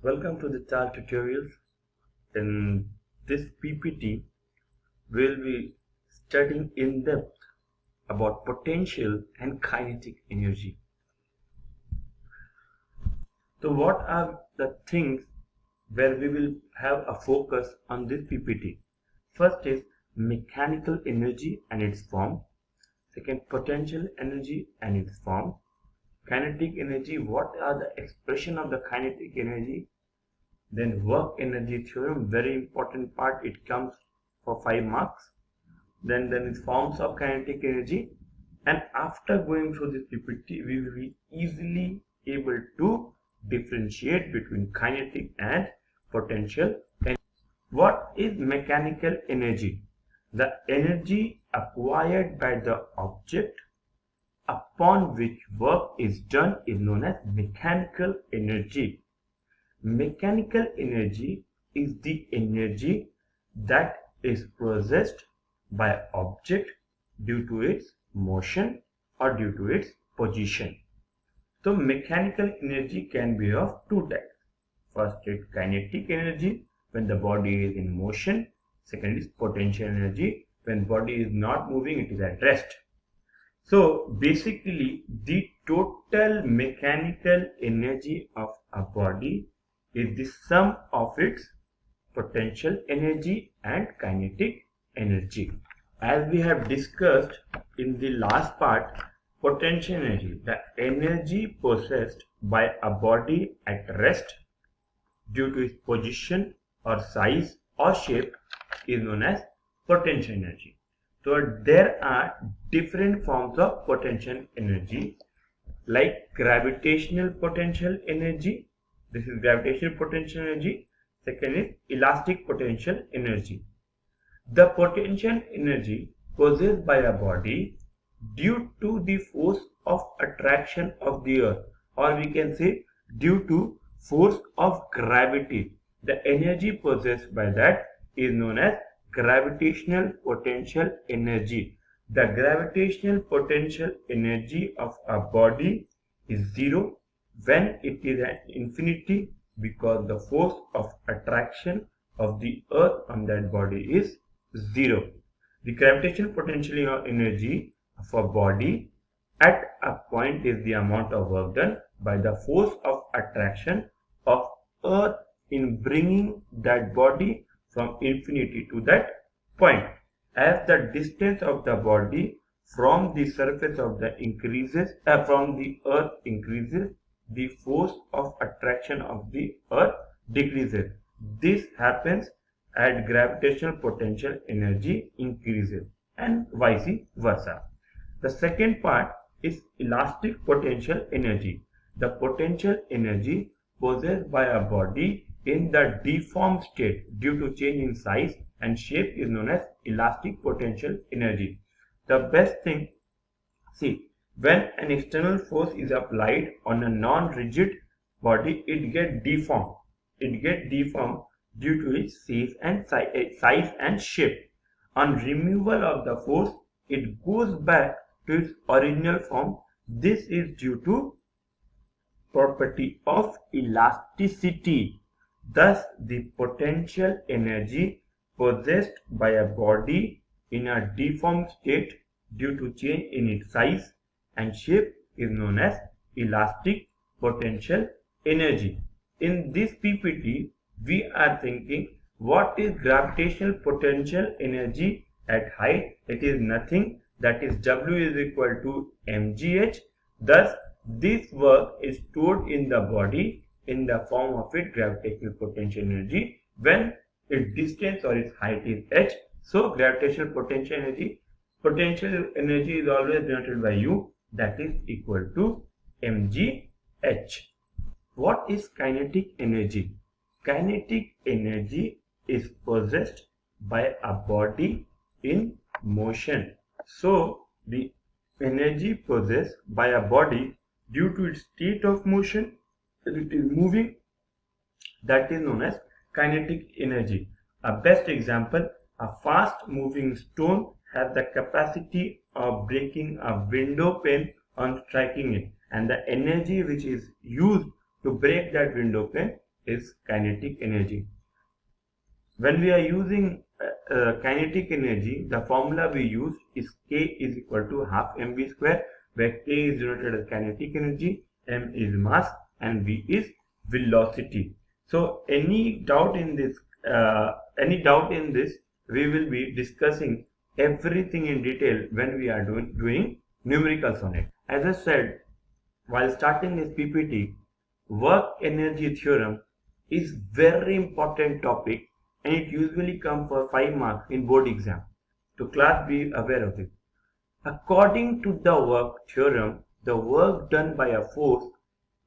Welcome to the TAL tutorials. In this PPT, we'll be studying in depth about potential and kinetic energy. So, what are the things where we will have a focus on this PPT? First is mechanical energy and its form. Second, potential energy and its form. Kinetic energy, what are the expression of the kinetic energy? Then work energy theorem, very important part, it comes for 5 marks. Then is forms of kinetic energy, and after going through this PPT we will be easily able to differentiate between kinetic and potential energy. What is mechanical energy? The energy acquired by the object upon which work is done is known as mechanical energy. Mechanical energy is the energy that is possessed by an object due to its motion or due to its position. So mechanical energy can be of two types. First is kinetic energy when the body is in motion. Second is potential energy when body is not moving, it is at rest. So basically the total mechanical energy of a body is the sum of its potential energy and kinetic energy. As we have discussed in the last part, potential energy, the energy possessed by a body at rest due to its position or size or shape is known as potential energy. So there are different forms of potential energy like gravitational potential energy. This is gravitational potential energy. Second is elastic potential energy. The potential energy possessed by a body due to the force of attraction of the earth, or we can say due to force of gravity. The energy possessed by that is known as gravitational potential energy. The gravitational potential energy of a body is zero when it is at infinity, because the force of attraction of the earth on that body is zero. The gravitational potential energy of a body at a point is the amount of work done by the force of attraction of earth in bringing that body from infinity to that point. As the distance of the body from the surface of the from the earth increases, the force of attraction of the earth decreases. This happens as gravitational potential energy increases, and vice versa. The second part is elastic potential energy. The potential energy possessed by a body in the deformed state due to change in size and shape is known as elastic potential energy. The best thing, see, when an external force is applied on a non-rigid body, it gets deformed. It gets deformed due to its size and shape. On removal of the force, it goes back to its original form. This is due to property of elasticity. Thus, the potential energy possessed by a body in a deformed state due to change in its size and shape is known as elastic potential energy. In this PPT, we are thinking what is gravitational potential energy at height. It is nothing, that is W is equal to mgh. Thus, this work is stored in the body in the form of its gravitational potential energy when its distance or its height is h. So gravitational potential energy is always denoted by U, that is equal to mgh. What is kinetic energy? Kinetic energy is possessed by a body in motion. So the energy possessed by a body due to its state of motion, it is moving, that is known as kinetic energy. A best example, a fast moving stone has the capacity of breaking a window pane on striking it, and the energy which is used to break that window pane is kinetic energy. When we are using kinetic energy, the formula we use is K is equal to half mv square, where K is denoted as kinetic energy, m is mass, and v is velocity. So any doubt in this, we will be discussing everything in detail when we are doing numericals on it. As I said while starting this PPT, work energy theorem is very important topic, and it usually comes for 5 marks in board exam. So class be aware of it. According to the work theorem, the work done by a force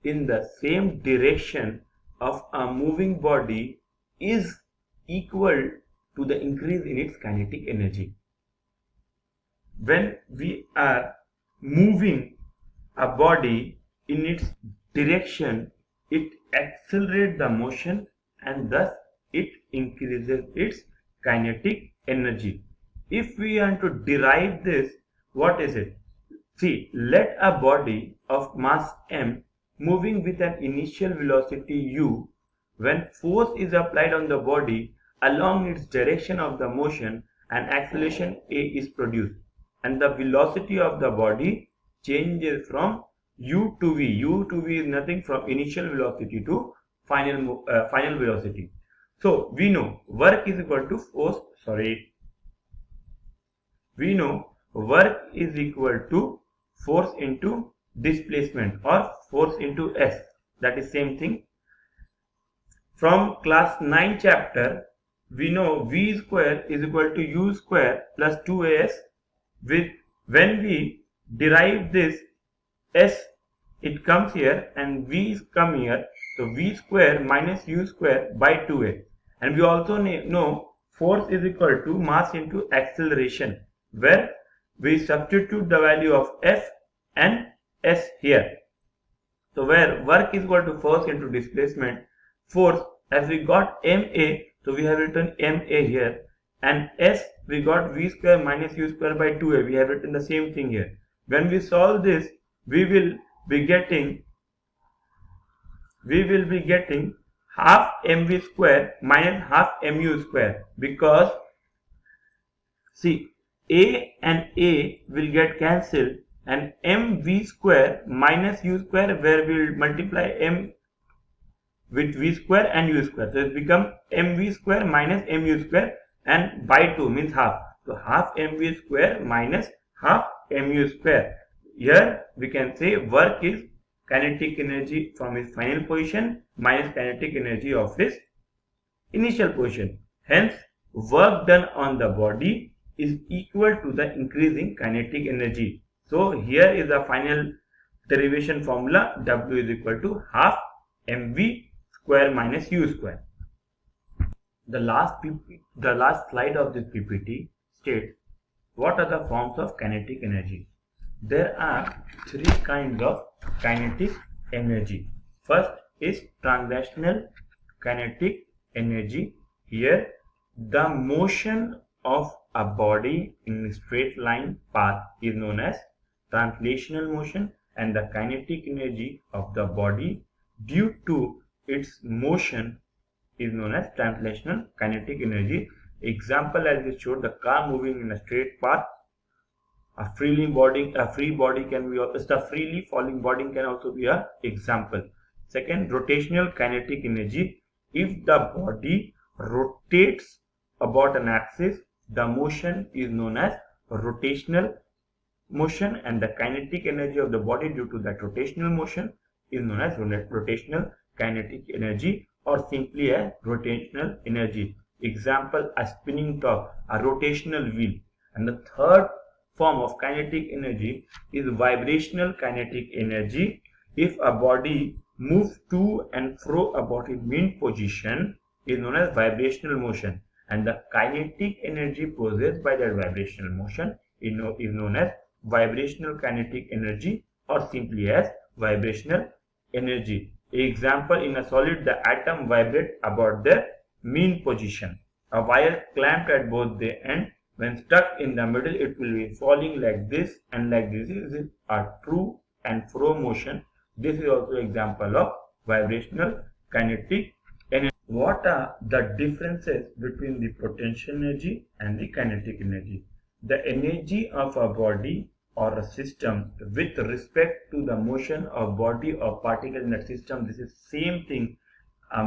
in the same direction of a moving body is equal to the increase in its kinetic energy. When we are moving a body in its direction, it accelerates the motion and thus it increases its kinetic energy. If we want to derive this, what is it? See, let a body of mass m moving with an initial velocity u, when force is applied on the body along its direction of the motion, an acceleration a is produced, and the velocity of the body changes from u to v. U to v is nothing from initial velocity to final velocity. So we know work is equal to force. We know work is equal to force into displacement, or force into s. That is same thing. From class 9 chapter, we know v square is equal to u square plus 2as. With when we derive this, s it comes here and v come here, so v square minus u square by 2a. And we also know force is equal to mass into acceleration, where we substitute the value of f and s here. So where work is equal to force into displacement, force, as we got ma, so we have written ma here, and s we got v square minus u square by 2a, we have written the same thing here. When we solve this, we will be getting half mv square minus half mu square, because see, a and a will get cancelled, and mv square minus u square, where we will multiply m with v square and u square, so it becomes mv square minus mu square, and by 2 means half, so half mv square minus half mu square. Here we can say work is kinetic energy from its final position minus kinetic energy of its initial position. Hence, work done on the body is equal to the increasing kinetic energy. So here is the final derivation formula: W is equal to half mv square minus u square. The last slide of this PPT states what are the forms of kinetic energy. There are 3 kinds of kinetic energy. First is translational kinetic energy. Here the motion of a body in a straight line path is known as translational motion, and the kinetic energy of the body due to its motion is known as translational kinetic energy. Example, as we showed, the car moving in a straight path. A free body can be, a freely falling body can also be an example. Second, rotational kinetic energy. If the body rotates about an axis, the motion is known as rotational motion, and the kinetic energy of the body due to that rotational motion is known as rotational kinetic energy, or simply as rotational energy. Example, a spinning top, a rotational wheel. And the third form of kinetic energy is vibrational kinetic energy. If a body moves to and fro about its mean position, is known as vibrational motion, and the kinetic energy possessed by that vibrational motion is known as vibrational kinetic energy, or simply as vibrational energy. Example, in a solid, the atom vibrates about their mean position. A wire clamped at both the ends, when stuck in the middle, it will be falling like this and like this. This is a to and fro motion. This is also example of vibrational kinetic What are the differences between the potential energy and the kinetic energy? The energy of a body or a system with respect to the motion of body or particle in that system. This is same thing. A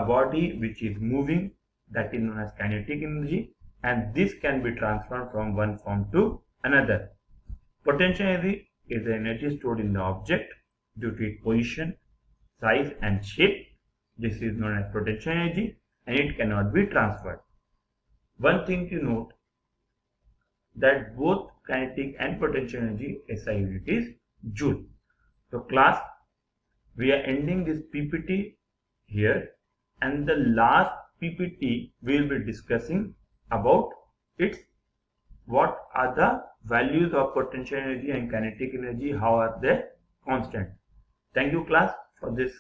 body which is moving, that is known as kinetic energy, and this can be transferred from one form to another. Potential energy is the energy stored in the object due to its position, size and shape. This is known as potential energy and it cannot be transferred. One thing to note that both kinetic and potential energy SI unit is joule. So class, we are ending this PPT here, and the last PPT we will be discussing about its what are the values of potential energy and kinetic energy, how are they constant. Thank you class for this